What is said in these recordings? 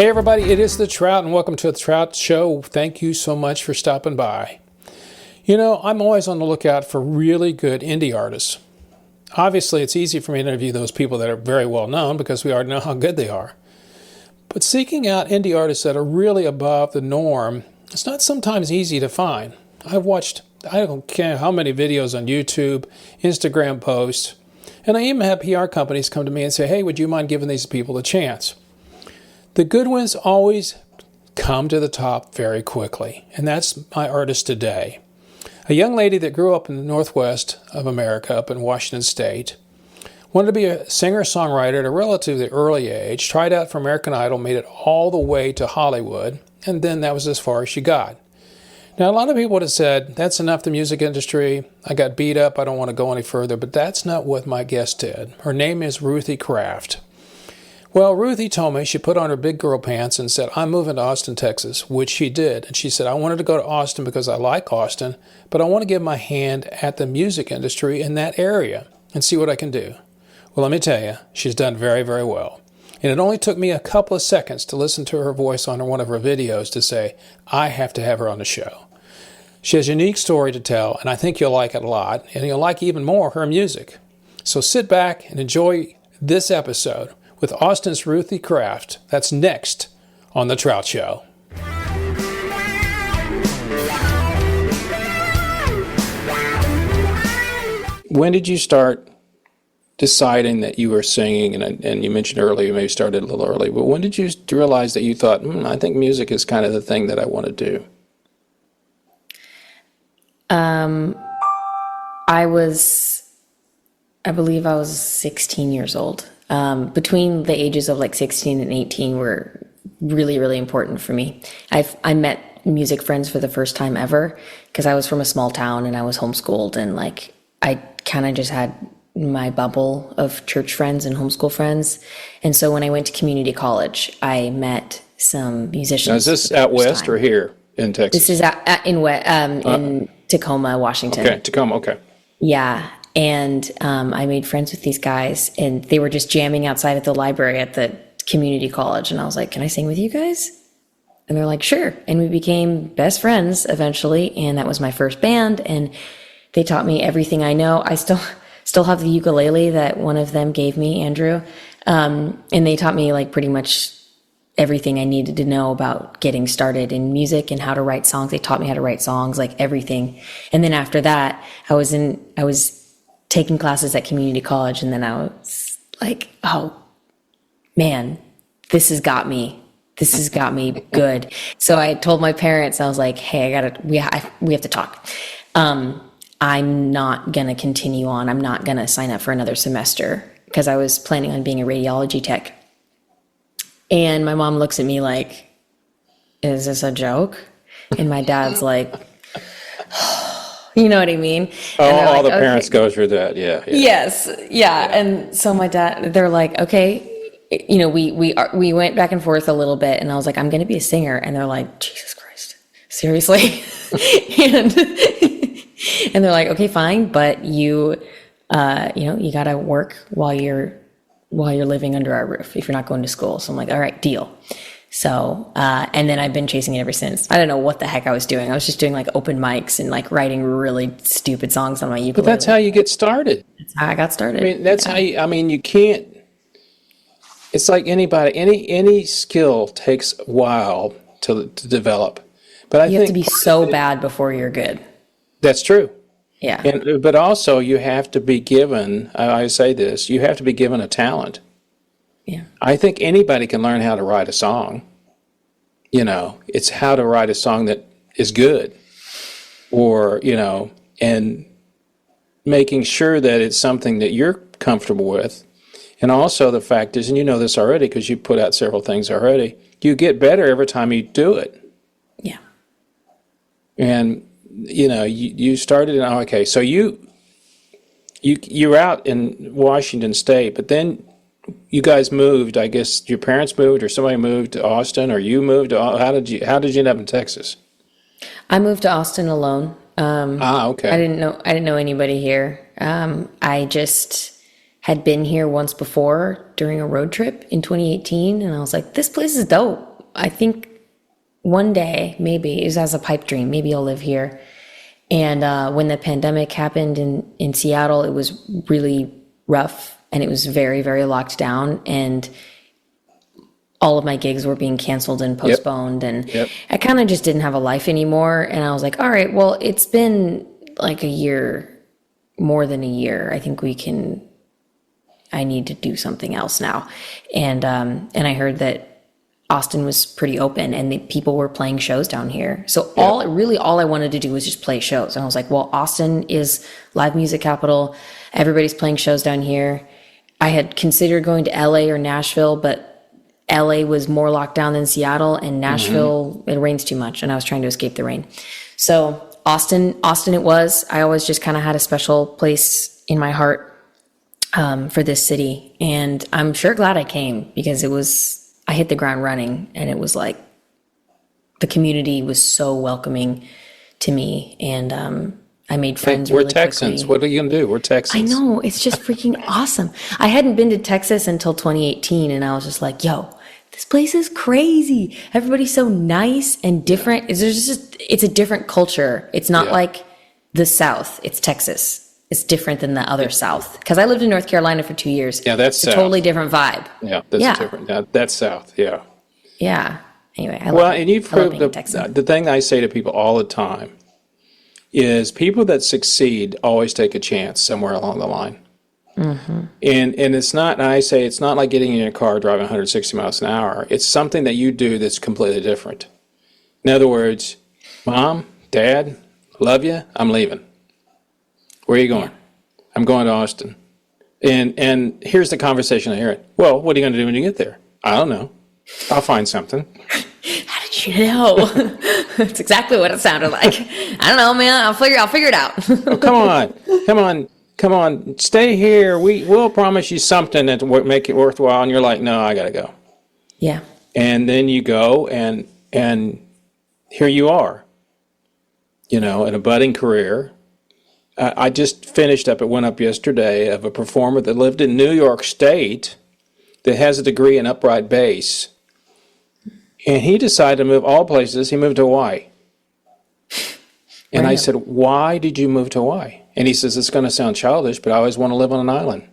Hey everybody, it is the Trout and welcome to the Trout Show. Thank you so much for stopping by. You know, I'm always on the lookout for really good indie artists. Obviously, it's easy for me to interview those people that are very well known because we already know how good they are. But seeking out indie artists that are really above the norm, it's not sometimes easy to find. I've watched, I don't care how many videos on YouTube, Instagram posts, and I even have PR companies come to me and say, hey, would you mind giving these people a chance? The good ones always come to the top very quickly, and that's my artist today. A young lady that grew up in the Northwest of America, up in Washington State, wanted to be a singer-songwriter at a relatively early age, tried out for American Idol, made it all the way to Hollywood, and then that was as far as she got. Now, a lot of people would have said, that's enough, the music industry, I got beat up, I don't want to go any further, but that's not what my guest did. Her name is Ruthie Craft. Well, Ruthie told me she put on her big girl pants and said, I'm moving to Austin, Texas, which she did. And she said, I wanted to go to Austin because I like Austin, but I want to give my hand at the music industry in that area and see what I can do. Well, let me tell you, she's done very, very well. And it only took me a couple of seconds to listen to her voice on one of her videos to say, I have to have her on the show. She has a unique story to tell, and I think you'll like it a lot, and you'll like even more her music. So sit back and enjoy this episode with Austin's Ruthie Craft. That's next on The Trout Show. When did you start deciding that you were singing? And you mentioned earlier you maybe started a little early, but when did you realize that you thought, I think music is kind of the thing that I want to do? I believe I was 16 years old. Between the ages of like 16 and 18 were really, really important for me. I met music friends for the first time ever because I was from a small town and I was homeschooled, and like I kind of just had my bubble of church friends and homeschool friends. And so when I went to community college, I met some musicians. Now, is this out west or here in Texas? This is in Tacoma, Washington. Okay, Tacoma, okay. Yeah. And I made friends with these guys, and they were just jamming outside at the library at the community college. And I was like, can I sing with you guys? And they're like, sure. And we became best friends eventually. And that was my first band. And they taught me everything I know. I still have the ukulele that one of them gave me, Andrew. And they taught me like pretty much everything I needed to know about getting started in music and how to write songs. They taught me how to write songs, like everything. And then after that, I was taking classes at community college, and then I was like, oh man, this has got me good. So I told my parents, I was like, hey, we have to talk. I'm not going to continue on. I'm not going to sign up for another semester because I was planning on being a radiology tech. And my mom looks at me like, is this a joke? And my dad's like, you know what I mean? All the parents go through that, yeah. Yes, yeah. And so my dad, they're like, okay, you know, we went back and forth a little bit, and I was like, I'm going to be a singer, and they're like, Jesus Christ, seriously? and they're like, okay, fine, but you got to work while you're living under our roof if you're not going to school. So I'm like, all right, deal. So, and then I've been chasing it ever since. I don't know what the heck I was doing. I was just doing like open mics and like writing really stupid songs on my ukulele. But that's how you get started. That's how I got started. I mean, that's how you can't, it's like anybody, any skill takes a while to develop. But you have to be so bad before you're good. That's true. Yeah. But also you have to be given, I say this, you have to be given a talent. Yeah. I think anybody can learn how to write a song. You know, it's how to write a song that is good, or, you know, and making sure that it's something that you're comfortable with. And also the fact is, and you know this already because you put out several things already, you get better every time you do it. Yeah. And, you know, you started in, okay, so you're out in Washington State, but then you guys moved. I guess your parents moved, or somebody moved to Austin, or you moved. How did you end up in Texas? I moved to Austin alone. Okay. I didn't know anybody here. I just had been here once before during a road trip in 2018, and I was like, this place is dope. I think one day, maybe, it was as a pipe dream, maybe I'll live here. And when the pandemic happened in Seattle, it was really rough and it was very, very locked down. And all of my gigs were being canceled and postponed. And I kind of just didn't have a life anymore. And I was like, all right, well, it's been like a year, more than a year. I think I need to do something else now. And I heard that Austin was pretty open and the people were playing shows down here. So all I wanted to do was just play shows. And I was like, well, Austin is live music capital. Everybody's playing shows down here. I had considered going to LA or Nashville, but LA was more locked down than Seattle, and Nashville, it rains too much. And I was trying to escape the rain. So Austin it was. I always just kind of had a special place in my heart for this city. And I'm sure glad I came, because I hit the ground running, and it was like the community was so welcoming to me, and I made friends. We're really Texans. quickly. What are you going to do? We're Texans. I know, it's just freaking awesome. I hadn't been to Texas until 2018, and I was just like, yo, this place is crazy. Everybody's so nice and different. It's a different culture. It's not like the South. It's Texas. It's different than the other South. Because I lived in North Carolina for 2 years. Yeah, that's South. A totally different vibe. Yeah, that's different. Yeah, that's South. Yeah. Yeah. Anyway, I love it. And you've proved the thing I say to people all the time is people that succeed always take a chance somewhere along the line. And it's not, and I say it's not like getting in your car driving 160 miles an hour. It's something that you do that's completely different. In other words, Mom, Dad, love you, I'm leaving. Where are you going? I'm going to Austin. And here's the conversation I hear it. Well, what are you going to do when you get there? I don't know. I'll find something. How did you know? That's exactly what it sounded like. I don't know, man. I'll figure it out. Oh, come on. Stay here. We'll promise you something that will make it worthwhile. And you're like, no, I got to go. Yeah. And then you go, and here you are, in a budding career. I just finished up, it went up yesterday, of a performer that lived in New York State that has a degree in upright bass. And he decided to move all places. He moved to Hawaii. And I said, why did you move to Hawaii? And he says, it's going to sound childish, but I always want to live on an island.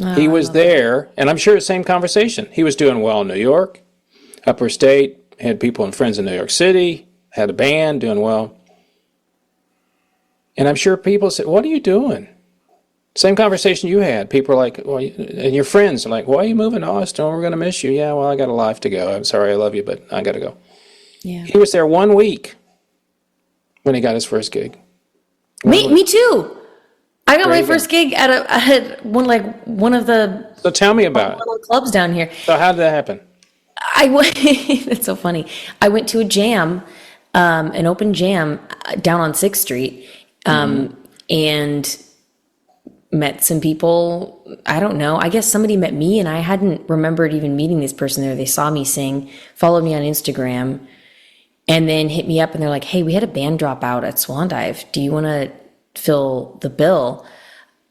Oh, he was there, and I'm sure the same conversation. He was doing well in New York, upper state, had people and friends in New York City, had a band, doing well. And I'm sure people said, what are you doing? Same conversation you had. People are like, well, and your friends are like, why are you moving to Austin? We're going to miss you. Yeah, well, I got a life to go. I'm sorry, I love you, but I got to go. Yeah. He was there 1 week when he got his first gig. Me too. I got my first gig at one of the. So tell me about it. Clubs down here. So how did that happen? It's so funny. I went to a jam, an open jam down on 6th Street, and met some people. I don't know. I guess somebody met me, and I hadn't remembered even meeting this person there. They saw me sing, followed me on Instagram, and then hit me up, and they're like, hey, we had a band drop out at Swan Dive. Do you want to fill the bill?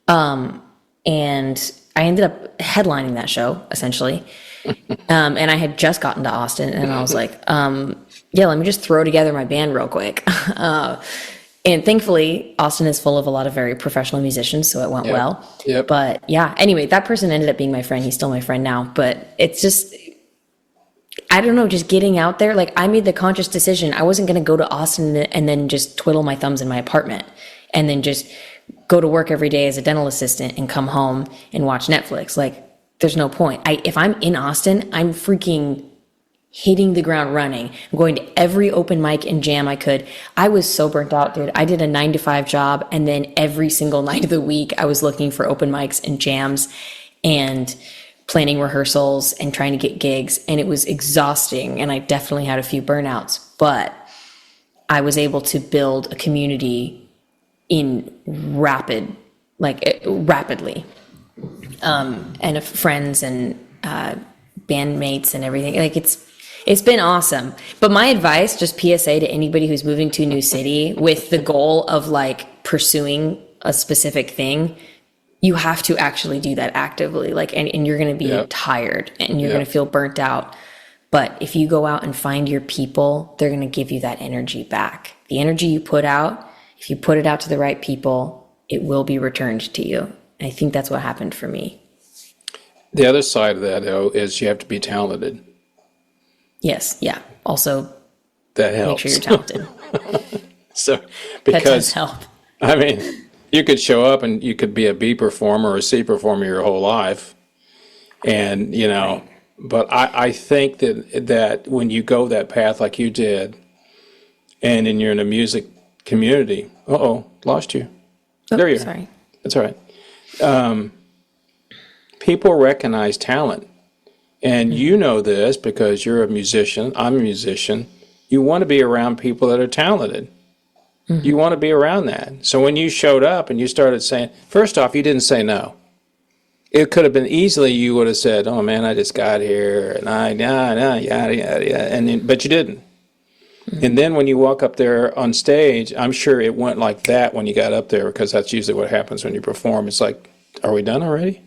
And I ended up headlining that show, essentially. And I had just gotten to Austin, and I was like, yeah, let me just throw together my band real quick. And thankfully, Austin is full of a lot of very professional musicians, so it went well. Yep. But yeah, anyway, that person ended up being my friend. He's still my friend now. But it's just, I don't know, just getting out there. Like, I made the conscious decision. I wasn't going to go to Austin and then just twiddle my thumbs in my apartment and then just go to work every day as a dental assistant and come home and watch Netflix. Like, there's no point. If I'm in Austin, I'm freaking hitting the ground running. I'm going to every open mic and jam I could. I was so burnt out, dude. I did a 9-to-5 job, and then every single night of the week, I was looking for open mics and jams and planning rehearsals and trying to get gigs. And it was exhausting, and I definitely had a few burnouts, but I was able to build a community rapidly. And of friends and bandmates and everything. Like, it's been awesome. But my advice, just PSA to anybody who's moving to a new city with the goal of like pursuing a specific thing, you have to actually do that actively. Like, and you're going to be tired and you're going to feel burnt out. But if you go out and find your people, they're going to give you that energy back. The energy you put out, if you put it out to the right people, it will be returned to you. And I think that's what happened for me. The other side of that, though, is you have to be talented. Yes, yeah. Also, that helps. Make sure you're talented. So, that does help. I mean, you could show up and you could be a B performer or a C performer your whole life. And, you know, right. But I think that when you go that path like you did, and you're in a music community, lost you. There you are. Sorry. That's all right. People recognize talent. And you know this because you're a musician. I'm a musician. You want to be around people that are talented. Mm-hmm. You want to be around that. So when you showed up and you started saying, first off, you didn't say no. It could have been easily you would have said, "Oh man, I just got here," and yada yada, but you didn't. Mm-hmm. And then when you walk up there on stage, I'm sure it went like that when you got up there, because that's usually what happens when you perform. It's like, "Are we done already?"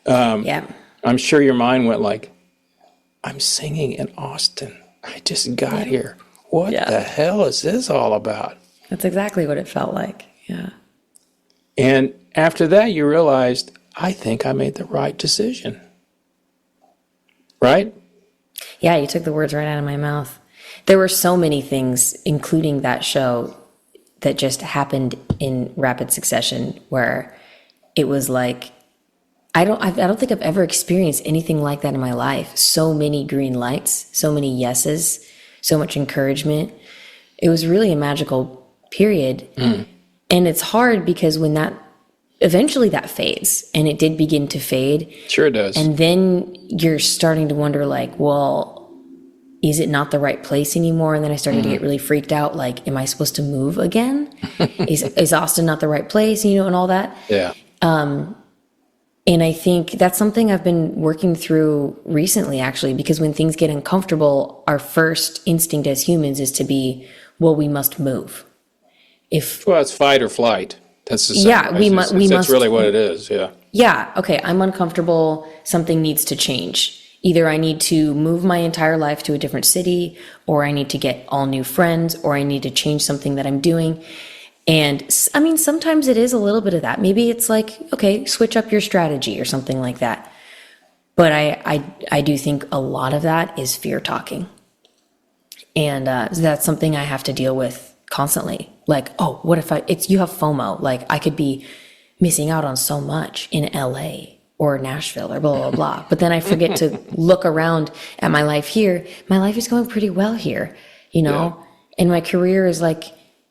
Yeah. I'm sure your mind went like, "I'm singing in Austin. I just got here. What the hell is this all about?" That's exactly what it felt like. Yeah. And after that, you realized, I think I made the right decision. Right? Yeah, you took the words right out of my mouth. There were so many things, including that show, that just happened in rapid succession where it was like, I don't think I've ever experienced anything like that in my life. So many green lights, so many yeses, so much encouragement. It was really a magical period. Mm. And it's hard because when eventually that fades, and it did begin to fade. Sure it does. And then you're starting to wonder, like, well, is it not the right place anymore? And then I started to get really freaked out. Like, am I supposed to move again? Is Austin not the right place? And all that. Yeah. And I think that's something I've been working through recently, actually, because when things get uncomfortable, our first instinct as humans is to be, well, we must move. Well, it's fight or flight. That's the same. Yeah, that's really what it is. Yeah. Yeah. Okay. I'm uncomfortable. Something needs to change. Either I need to move my entire life to a different city, or I need to get all new friends, or I need to change something that I'm doing. And I mean, sometimes it is a little bit of that. Maybe it's like, okay, switch up your strategy or something like that. But I do think a lot of that is fear talking. And that's something I have to deal with constantly. Like, oh, what if you have FOMO? Like, I could be missing out on so much in LA or Nashville or blah, blah, blah. But then I forget to look around at my life here. My life is going pretty well here, Yeah. And my career is like,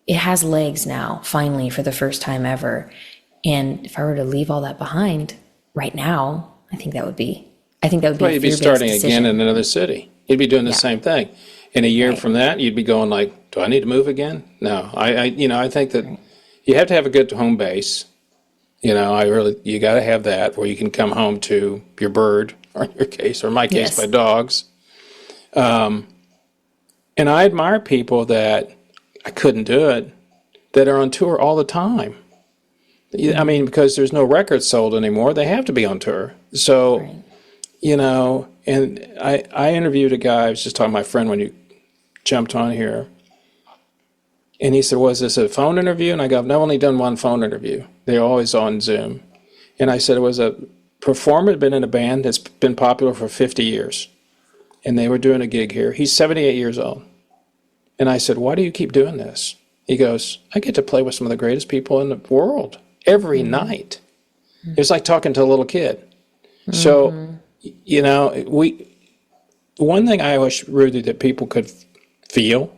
it has legs now, finally, for the first time ever. And if I were to leave all that behind right now, I think that would be a fear-based you'd be starting decision. again in another city. You'd be doing the same thing. In a year from that, you'd be going like, do I need to move again? No, I think that you have to have a good home base. You got to have that where you can come home to your bird, or in your case, or in my case, my dogs. And I admire people that, I couldn't do it, that are on tour all the time. I mean, because there's no records sold anymore, they have to be on tour. So, and I interviewed a guy, I was just talking to my friend when you jumped on here, and he said, was this a phone interview? And I go, I've only done one phone interview. They're always on Zoom. And I said, it was a performer had been in a band that's been popular for 50 years. And they were doing a gig here. He's 78 years old. And I said, why do you keep doing this? He goes, I get to play with some of the greatest people in the world every night. It's like talking to a little kid. So, one thing I wish, Ruthie, that people could feel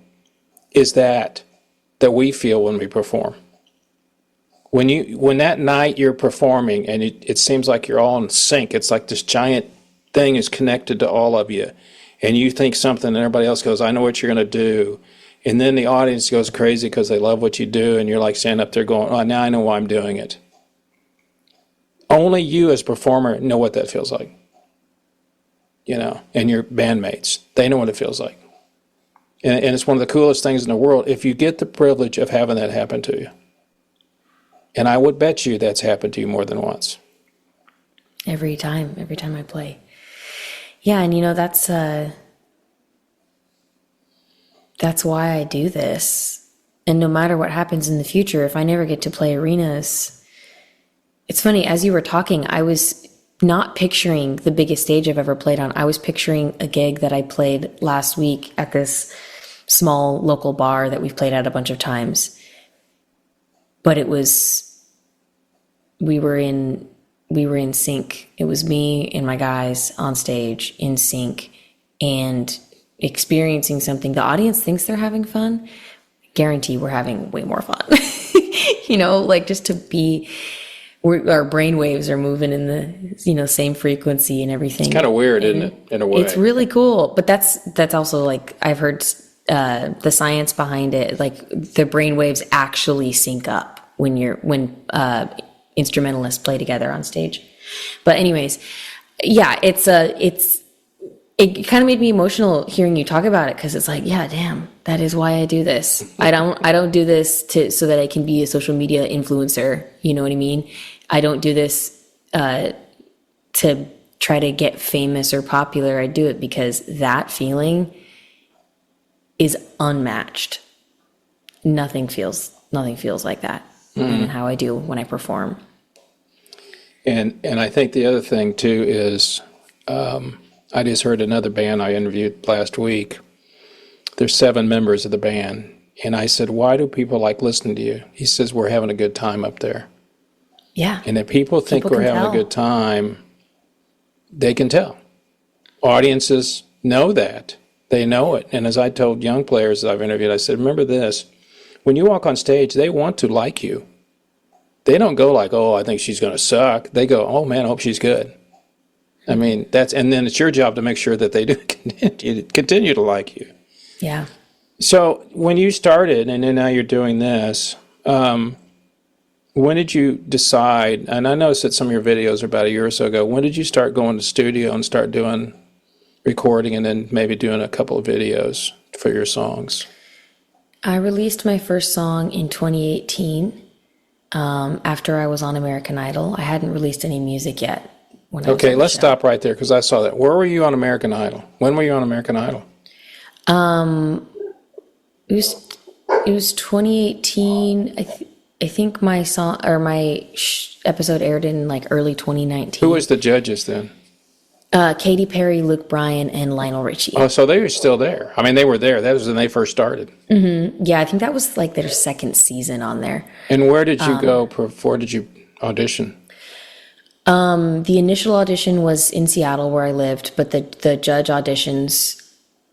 is that we feel when we perform. When that night you're performing and it seems like you're all in sync, it's like this giant thing is connected to all of you, and you think something and everybody else goes, I know what you're going to do. And then the audience goes crazy because they love what you do, and you're like standing up there going, oh, now I know why I'm doing it. Only you as a performer know what that feels like. And your bandmates, they know what it feels like. And it's one of the coolest things in the world if you get the privilege of having that happen to you. And I would bet you that's happened to you more than once. Every time I play. Yeah, and that's that's why I do this. And no matter what happens in the future, if I never get to play arenas, it's funny, as you were talking, I was not picturing the biggest stage I've ever played on. I was picturing a gig that I played last week at this small local bar that we've played at a bunch of times. But we were in sync. It was me and my guys on stage in sync and experiencing something. The audience thinks they're having fun. Guarantee we're having way more fun. Like just to be, our brain waves are moving in the, same frequency and everything. It's kind of weird, isn't it? In a way. It's really cool. But that's also like, I've heard the science behind it. Like the brain waves actually sync up when instrumentalists play together on stage. But anyways, yeah, it kind of made me emotional hearing you talk about it, because it's like, yeah, damn, that is why I do this. I don't do this so that I can be a social media influencer. You know what I mean? I don't do this to try to get famous or popular. I do it because that feeling is unmatched. Nothing feels like that. And how I do when I perform. And I think the other thing too is, I just heard another band I interviewed last week. There's 7 members of the band. And I said, why do people like listening to you? He says, we're having a good time up there. Yeah. And if people think we're having a good time, they can tell. Audiences know that. They know it. And as I told young players that I've interviewed, I said, remember this. When you walk on stage, they want to like you. They don't go like, oh, I think she's going to suck. They go, oh, man, I hope she's good. I mean, and then it's your job to make sure that they do continue to like you. Yeah. So when you started, and then now you're doing this, when did you decide, and I noticed that some of your videos are about a year or so ago, when did you start going to studio and start doing recording and then maybe doing a couple of videos for your songs? I released my first song in 2018 after I was on American Idol. I hadn't released any music yet. Okay, let's stop right there, because I saw that. Where were you on American Idol? When were you on American Idol? It was 2018. I think my song or my episode aired in like early 2019. Who was the judges then? Katy Perry, Luke Bryan, and Lionel Richie. Oh, so they were still there. I mean, they were there. That was when they first started. Mm-hmm. Yeah, I think that was like their second season on there. And where did you go? Where did you audition? The initial audition was in Seattle, where I lived, but the judge auditions,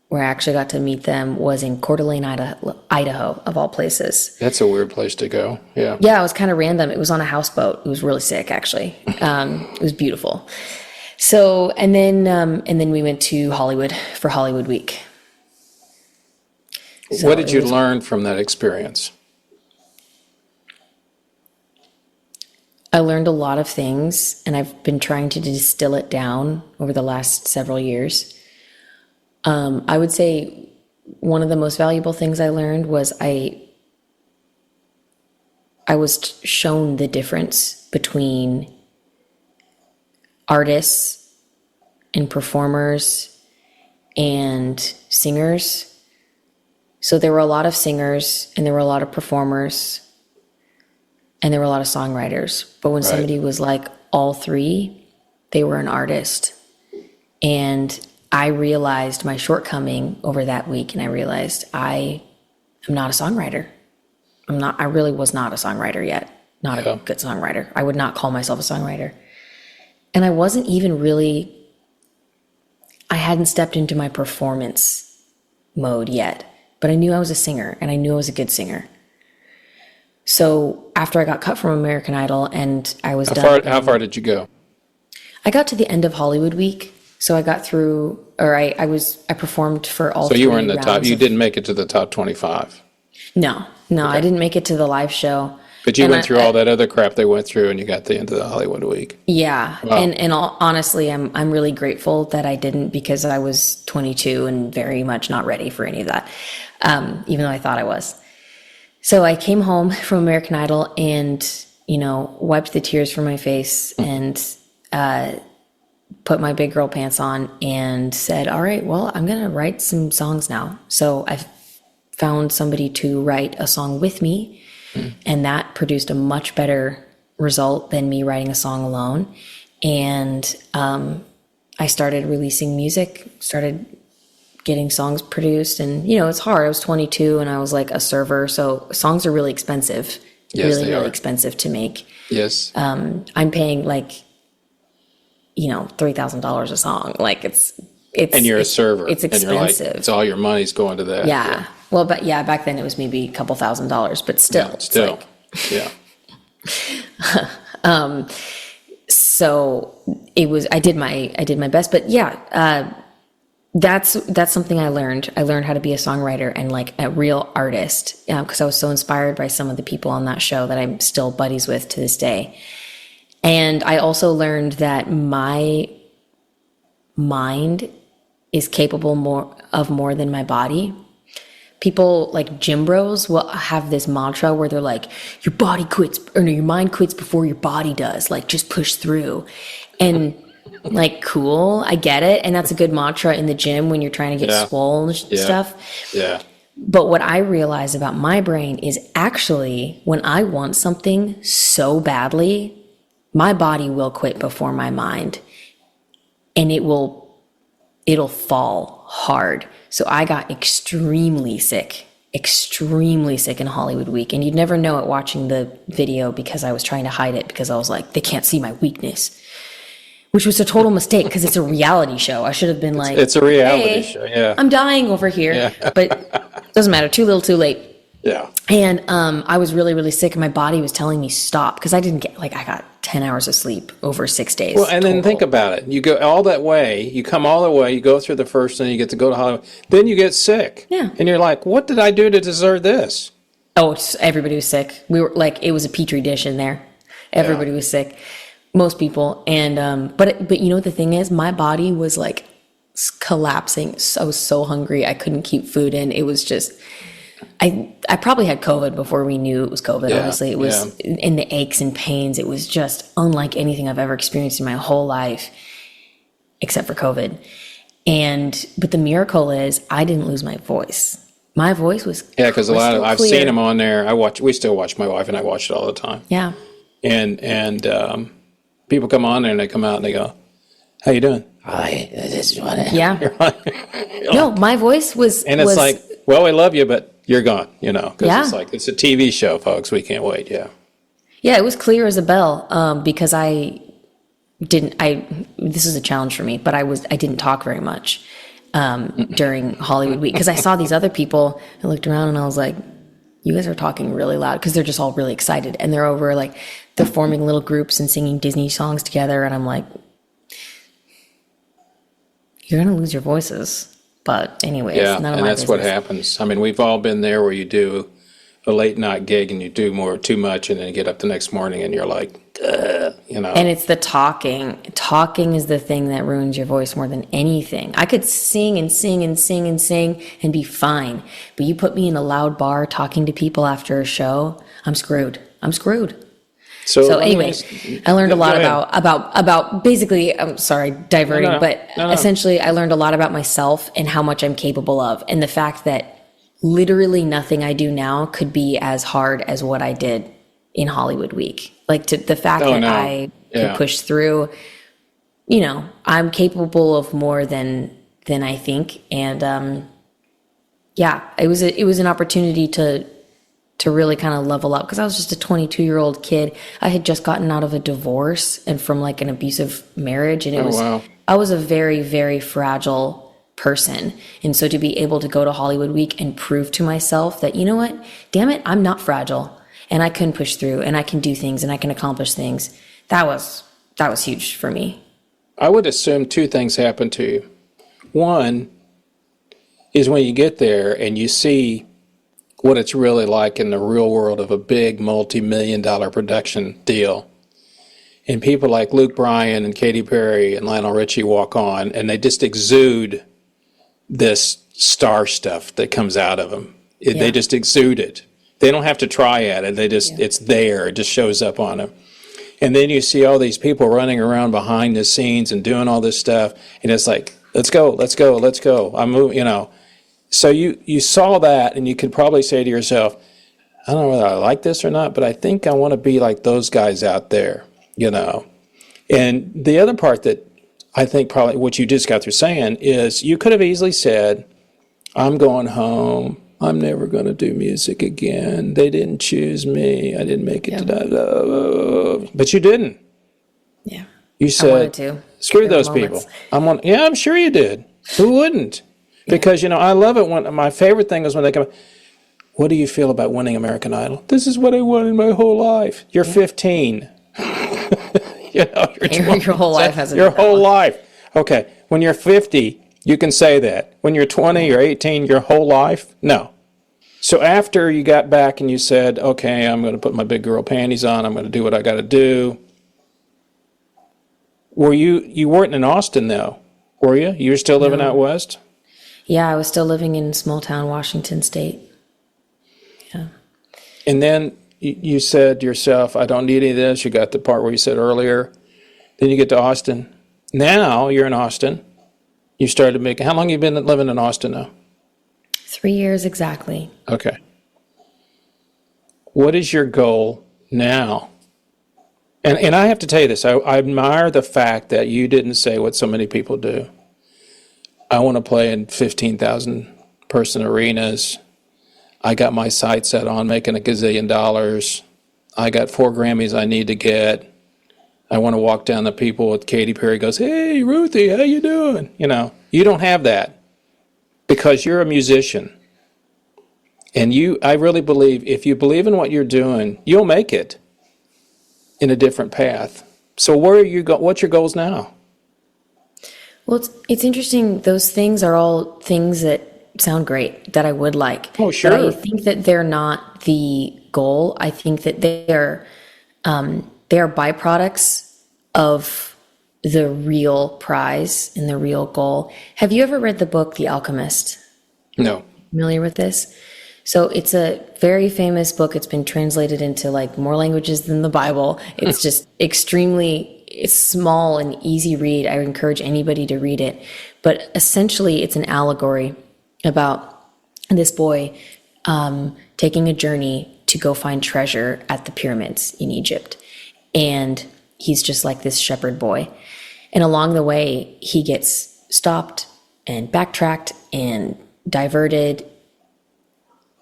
where I actually got to meet them, was in Coeur d'Alene, Idaho, of all places. That's a weird place to go. Yeah. Yeah, it was kind of random. It was on a houseboat. It was really sick, actually. It was beautiful. So, and then we went to Hollywood for Hollywood Week. So what did you learn from that experience? I learned a lot of things, and I've been trying to distill it down over the last several years. I would say one of the most valuable things I learned was I was shown the difference between artists and performers and singers. So there were a lot of singers, and there were a lot of performers, and there were a lot of songwriters. But when somebody was like all three, they were an artist. And I realized my shortcoming over that week, and I realized I am not a songwriter. I really was not a songwriter yet. Not a good songwriter. I would not call myself a songwriter. And I wasn't even really, I hadn't stepped into my performance mode yet, but I knew I was a singer, and I knew I was a good singer. So after I got cut from American Idol and I was done. How far did you go? I got to the end of Hollywood Week. So I got through, or I performed for all three rounds. So you were in the top, you didn't make it to the top 25? No, okay. I didn't make it to the live show. But you went through all that other crap they went through, and you got to the end of the Hollywood Week. Yeah, wow. And honestly, I'm really grateful that I didn't, because I was 22 and very much not ready for any of that, even though I thought I was. So I came home from American Idol and, wiped the tears from my face and put my big girl pants on and said, all right, well, I'm going to write some songs now. So I found somebody to write a song with me, and that produced a much better result than me writing a song alone. And I started releasing music, started getting songs produced, and it's hard. I was 22 and I was like a server, so songs are really expensive. Yes, really expensive to make. Yes. I'm paying like $3,000 a song. Like it's and you're a server. It's expensive. And you're like, it's all your money's going to that. Yeah. Well, but back then it was maybe a couple $1,000s, but still. Yeah, still. It's yeah. So I did my best, but that's something I learned. I learned how to be a songwriter and like a real artist, because I was so inspired by some of the people on that show that I'm still buddies with to this day. And I also learned that my mind is capable more than my body. People like gym bros will have this mantra where they're like, your mind quits before your body does. Like, just push through. And like, cool, I get it. And that's a good mantra in the gym when you're trying to get swole and stuff. Yeah. But what I realize about my brain is actually when I want something so badly, my body will quit before my mind, and it'll fall hard. So I got extremely sick in Hollywood Week. And you'd never know it watching the video because I was trying to hide it, because I was like, they can't see my weakness, which was a total mistake because it's a reality show. I should have been like, it's a reality show. Yeah. I'm dying over here, but it doesn't matter. Too little, too late. Yeah. And I was really, really sick, and my body was telling me stop, because I got 10 hours of sleep over 6 days. Well, and then think about it. You go all that way, you come all the way, you go through the first thing, you get to go to Hollywood, then you get sick. Yeah. And you're like, what did I do to deserve this? Oh, everybody was sick. We were like, it was a petri dish in there. Everybody was sick. Most people. And, but the thing is, my body was like collapsing. I was so hungry. I couldn't keep food in. It was just, I probably had COVID before we knew it was COVID. Honestly, it was in the aches and pains. It was just unlike anything I've ever experienced in my whole life, except for COVID. But the miracle is I didn't lose my voice. My voice was because I've seen them on there. We still watch, my wife and I watch it all the time. Yeah. And people come on there and they come out and they go, "How you doing?" Yeah. No, my voice was. And it's like, well, we love you, but you're gone, because Yeah. it's like, it's a TV show, folks. We can't wait. Yeah. Yeah, it was clear as a bell, because this is a challenge for me, but I didn't talk very much during Hollywood Week, because I saw these other people. I looked around and I was like, you guys are talking really loud, because they're just all really excited, and they're over like, they're forming little groups and singing Disney songs together, and I'm like, you're going to lose your voices. But anyways, none of my and that's business. what happens. I mean, we've all been there where you do a late night gig and you do too much, and then you get up the next morning and you're like, And it's the talking. Talking is the thing that ruins your voice more than anything. I could sing and sing and sing and sing and be fine, but you put me in a loud bar talking to people after a show, I'm screwed. So anyways, I learned a lot about basically, I'm sorry, diverting, but essentially I learned a lot about myself and how much I'm capable of. And the fact that literally nothing I do now could be as hard as what I did in Hollywood Week. Like the fact I can push through, I'm capable of more than I think. And, it was an opportunity to really kind of level up, because I was just a 22-year-old kid. I had just gotten out of a divorce and from like an abusive marriage, and I was a very, very fragile person. And so to be able to go to Hollywood Week and prove to myself that, you know what, damn it, I'm not fragile, and I can push through, and I can do things, and I can accomplish things. That was huge for me. I would assume two things happen to you. One is when you get there and you see what it's really like in the real world of a big multi-million-dollar production deal. And people like Luke Bryan and Katy Perry and Lionel Richie walk on, and they just exude this star stuff that comes out of them. They just exude it. They don't have to try at it. It's there. It just shows up on them. And then you see all these people running around behind the scenes and doing all this stuff, and it's like, let's go. I'm moving, So you saw that, and you could probably say to yourself, I don't know whether I like this or not, but I think I want to be like those guys out there, you know. And the other part that I think probably what you just got through saying is you could have easily said, I'm going home. I'm never going to do music again. They didn't choose me. I didn't make it to. But you didn't. Yeah. You said, I wanted to. Screw those people. I'm sure you did. Who wouldn't? Because, you know, I love it when my favorite thing is when they come, what do you feel about winning American Idol? This is what I wanted my whole life. You're 15. You know, your whole life hasn't your been that whole long. life. Okay, when you're 50, you can say that. When you're 20 or 18, your whole life? No. So after you got back and you said, okay, I'm going to put my big girl panties on, I'm going to do what I got to do. Were you weren't in Austin though, were you? You were still living out west? Yeah, I was still living in small town Washington State. Yeah. And then you said to yourself, I don't need any of this. You got the part where you said earlier. Then you get to Austin. Now you're in Austin. You started making, how long have you been living in Austin now? 3 years exactly. Okay. What is your goal now? And I have to tell you this. I admire the fact that you didn't say what so many people do. I want to play in 15,000 person arenas. I got my sights set on making $1 gazillion. I got 4 Grammys I need to get. I want to walk down the people with Katy Perry goes, hey, Ruthie, how you doing? You know, you don't have that because you're a musician. And I really believe if you believe in what you're doing, you'll make it in a different path. So where are you what's your goals now? Well, it's interesting. Those things are all things that sound great, that I would like. Oh, sure. But I think that they're not the goal. I think that they are byproducts of the real prize and the real goal. Have you ever read the book, The Alchemist? No. Familiar with this? So it's a very famous book. It's been translated into like more languages than the Bible. It's just it's small and easy read. I would encourage anybody to read it. But essentially it's an allegory about this boy taking a journey to go find treasure at the pyramids in Egypt. And he's just like this shepherd boy. And along the way, he gets stopped and backtracked and diverted.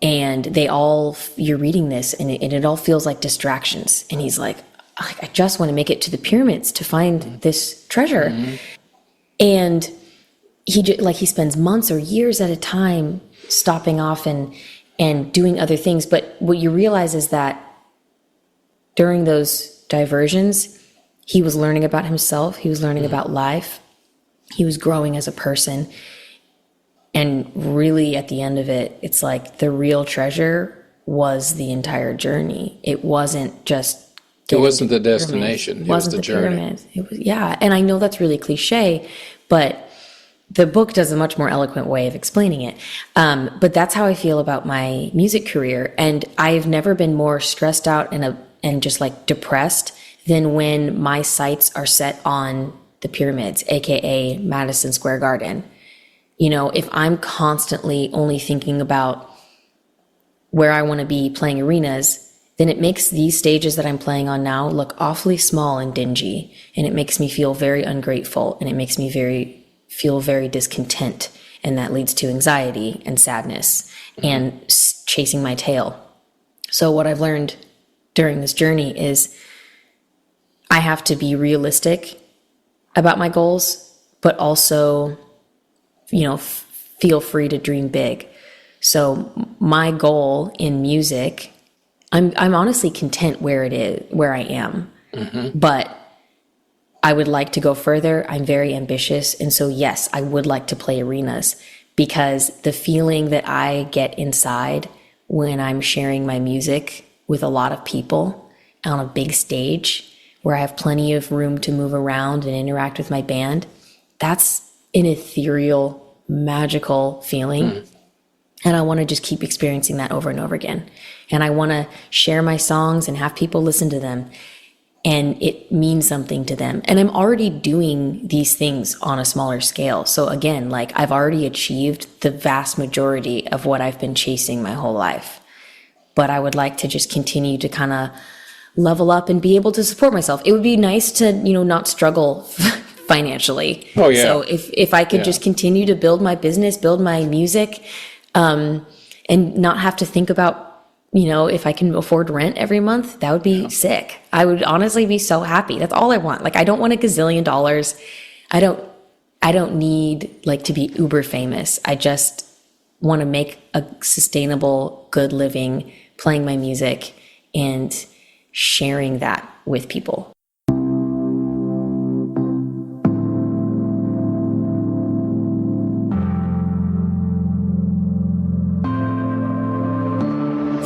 And you're reading this and it all feels like distractions. And he's like, I just want to make it to the pyramids to find this treasure. Mm-hmm. And he spends months or years at a time stopping off and doing other things. But what you realize is that during those diversions, he was learning about himself. He was learning about life. He was growing as a person. And really at the end of it, it's like the real treasure was the entire journey. It wasn't just... It wasn't the destination. It was the journey. Pyramids. It was, yeah. And I know that's really cliche, but the book does a much more eloquent way of explaining it. But that's how I feel about my music career. And I've never been more stressed out and just like depressed than when my sights are set on the pyramids, AKA Madison Square Garden. You know, if I'm constantly only thinking about where I want to be playing arenas, then it makes these stages that I'm playing on now look awfully small and dingy. And it makes me feel very ungrateful, and it makes me feel very discontent. And that leads to anxiety and sadness and chasing my tail. So what I've learned during this journey is I have to be realistic about my goals, but also, feel free to dream big. So my goal in music, I'm honestly content where I am, but I would like to go further. I'm very ambitious. And so, yes, I would like to play arenas, because the feeling that I get inside when I'm sharing my music with a lot of people on a big stage where I have plenty of room to move around and interact with my band, that's an ethereal, magical feeling. And I want to just keep experiencing that over and over again. And I want to share my songs and have people listen to them. and it means something to them. And I'm already doing these things on a smaller scale. So again, like I've already achieved the vast majority of what I've been chasing my whole life. But I would like to just continue to kind of level up and be able to support myself. It would be nice to, not struggle financially. Oh, yeah. So if I could just continue to build my business, build my music, and not have to think about, if I can afford rent every month, that would be sick. I would honestly be so happy. That's all I want. Like, I don't want $1 gazillion. I don't need like to be uber famous. I just want to make a sustainable, good living, playing my music and sharing that with people.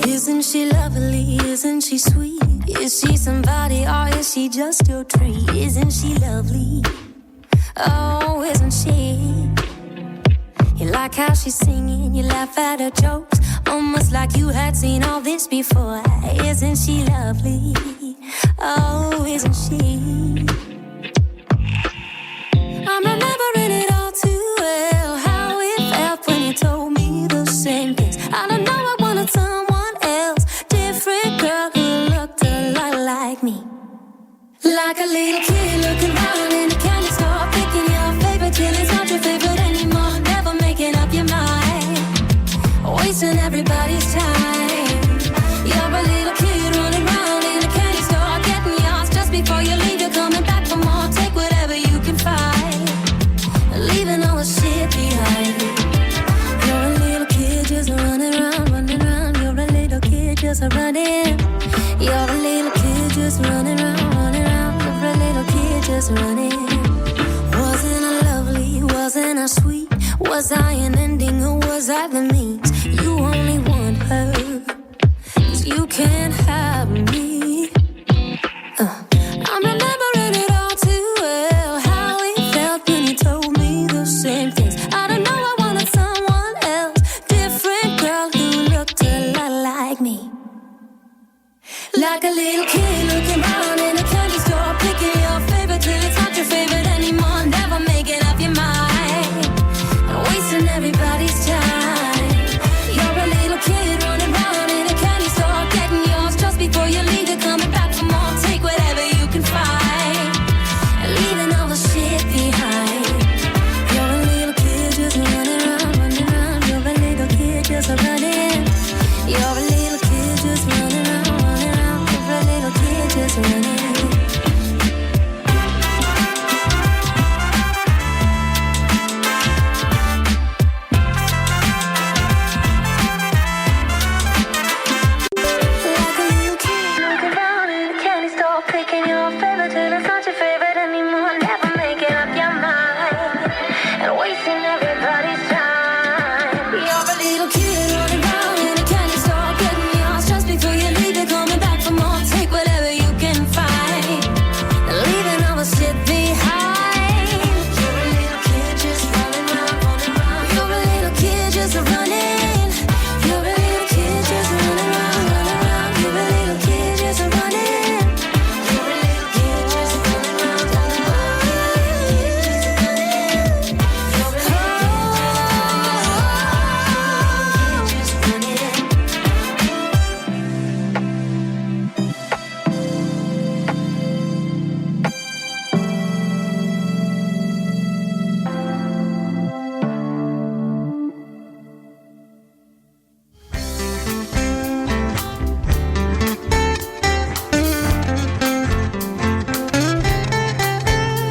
Isn't she lovely? Isn't she sweet? Is she somebody or is she just your treat? Isn't she lovely? Oh, isn't she? You like how she's singing, you laugh at her jokes, almost like you had seen all this before. Isn't she lovely? Oh, isn't she? I'm remembering it all too well, how it felt when you told me the same things. I don't know, I wanted someone else, different girl who looked a lot like me. Like a little kid looking around in a candy store, picking your favorite till it's not your favorite anymore. Never making up your mind, wasting everybody's time. You're a little kid running around in a candy store, getting yours just before you leave. You're coming back for more, take whatever you can find, leaving all the shit behind. You're a little kid just running around, running around. You're a little kid just running. You're a little kid just running around, running around. You're a little kid just running. Wasn't I lovely? Wasn't I sweet? Was I an ending or was I the means? You only want her, 'cause you can't have me. I'm remembering it all too well, how it felt when you told me the same things. I don't know, I wanted someone else, different girl who looked a lot like me. Like a little kid looking around in a candy store, picking your favorite till it's not your favorite anymore. Never making up your mind, wasting everybody's time. You're a little kid running around in a candy store, getting yours just before you leave. You're coming back for more, take whatever you can find, leaving all the shit behind. You're a little kid just running around, running around. You're a little kid just running. You're a little kid just running around, running around. You're a little kid just running. Like a little kid looking around in a candy store, picking your favorite till it's not your favorite anymore. Never making up your mind and wasting everybody's time. You're a little kid running around in a candy store, getting yours just before you leave. You're coming back for more, take whatever you can find, leaving all the shit behind. You're a little kid just running around, running around. You're a little kid just running. You're a little kid just running around, running around. You're a little kid just running. You're a little kid just running around, running around. You're a little kid just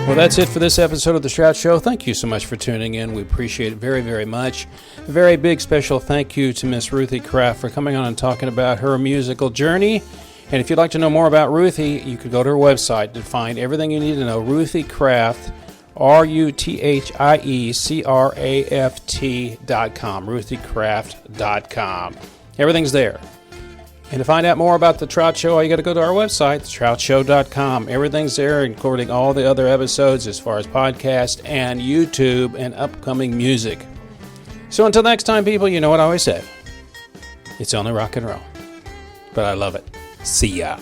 Well, that's it for this episode of The Shroud Show. Thank you so much for tuning in. We appreciate it very, very much. A very big special thank you to Miss Ruthie Craft for coming on and talking about her musical journey. And if you'd like to know more about Ruthie, you could go to her website to find everything you need to know. Ruthie Craft, Ruthiecraft.com, RuthieCraft.com. Everything's there. And to find out more about The Trout Show, all you got to go to our website, thetroutshow.com. Everything's there, including all the other episodes as far as podcast and YouTube and upcoming music. So until next time, people, you know what I always say. It's only rock and roll. But I love it. See ya.